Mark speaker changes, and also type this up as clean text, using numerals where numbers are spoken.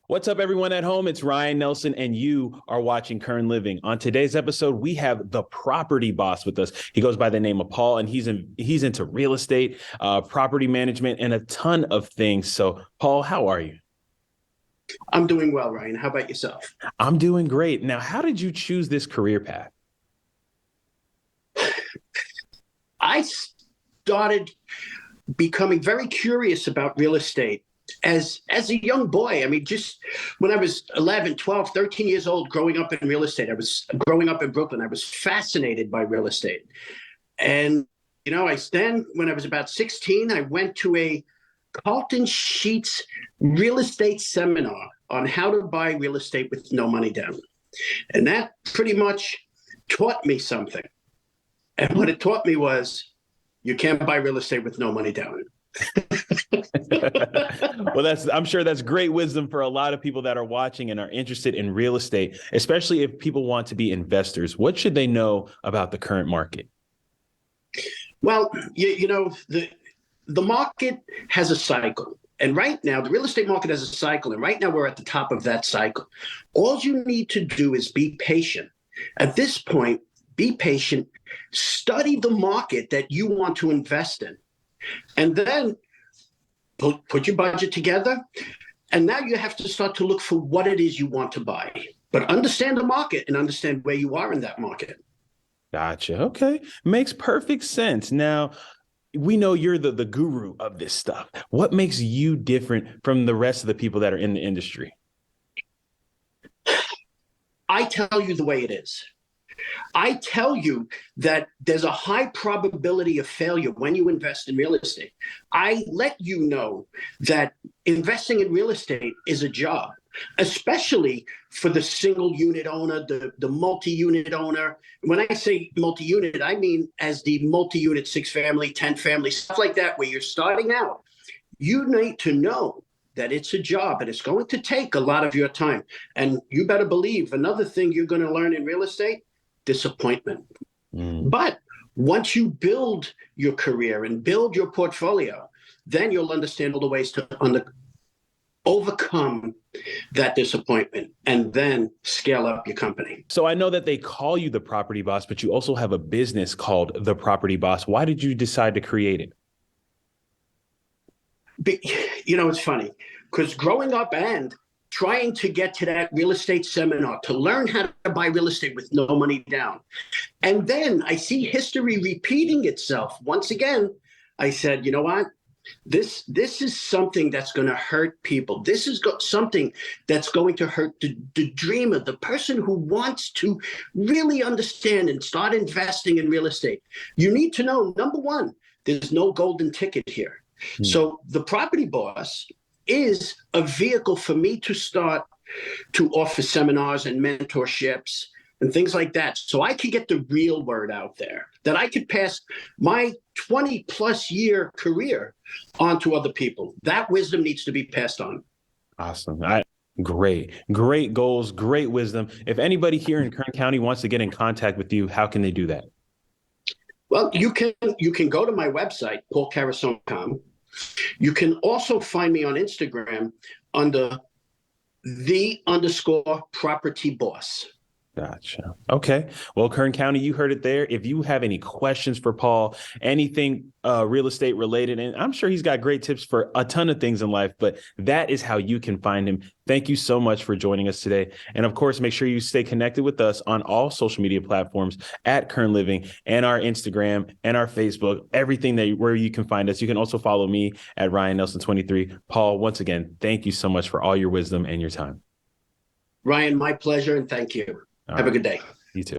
Speaker 1: What's up, everyone at home? It's Ryan Nelson, and you are watching Kern Living. On today's episode, we have the Property Boss with us. He goes by the name of Paul, and he's into real estate, property management, and a ton of things. So, Paul, how are you?
Speaker 2: I'm doing well, Ryan. How about yourself?
Speaker 1: I'm doing great. Now, how did you choose this career path?
Speaker 2: I started becoming very curious about real estate as a young boy. I mean, just when I was 11, 12, 13 years old, growing up in real estate. I was growing up in Brooklyn. I was fascinated by real estate. And, when I was about 16, I went to a Carlton Sheets real estate seminar on how to buy real estate with no money down. And that pretty much taught me something. And what it taught me was you can't buy real estate with no money down.
Speaker 1: Well, I'm sure that's great wisdom for a lot of people that are watching and are interested in real estate, especially if people want to be investors. What should they know about the current market?
Speaker 2: Well, the market has a cycle. And right now, the real estate market has a cycle. And right now, we're at the top of that cycle. All you need to do is be patient. At this point, be patient, study the market that you want to invest in, and then put your budget together. And now you have to start to look for what it is you want to buy. But understand the market and understand where you are in that market.
Speaker 1: Gotcha. Okay. Makes perfect sense. Now, we know you're the guru of this stuff. What makes you different from the rest of the people that are in the industry?
Speaker 2: I tell you the way it is. I tell you that there's a high probability of failure when you invest in real estate. I let you know that investing in real estate is a job, especially for the single unit owner, the multi-unit owner. When I say multi-unit, I mean as the multi-unit 6-family, 10-family, stuff like that, where you're starting out. You need to know that it's a job and it's going to take a lot of your time. And you better believe another thing you're going to learn in real estate: disappointment. But once you build your career and build your portfolio, then you'll understand all the ways to overcome that disappointment and then scale up your company.
Speaker 1: So I know that they call you the Property Boss, but you also have a business called the Property Boss. Why did you decide to create it?
Speaker 2: It's funny because growing up and trying to get to that real estate seminar to learn how to buy real estate with no money down. And then I see history repeating itself. Once again, I said, you know what? This is something that's going to hurt people. This is something that's going to hurt the dreamer, the person who wants to really understand and start investing in real estate. You need to know, number one, there's no golden ticket here. So the Property Boss is a vehicle for me to start to offer seminars and mentorships and things like that, so I could get the real word out there, that I could pass my 20 plus year career on to other people. That wisdom needs to be passed on.
Speaker 1: Awesome. Great goals, great wisdom. If anybody here in Kern County wants to get in contact with you, how can they do that?
Speaker 2: Well, you can go to my website, paulcarassone.com. You can also find me on Instagram under _property boss.
Speaker 1: Gotcha. Okay. Well, Kern County, you heard it there. If you have any questions for Paul, anything real estate related, and I'm sure he's got great tips for a ton of things in life, but that is how you can find him. Thank you so much for joining us today. And of course, make sure you stay connected with us on all social media platforms at Kern Living, and our Instagram and our Facebook, everything where you can find us. You can also follow me at Ryan Nelson 23. Paul, once again, thank you so much for all your wisdom and your time.
Speaker 2: Ryan, my pleasure, and thank you. Have a good day.
Speaker 1: You too.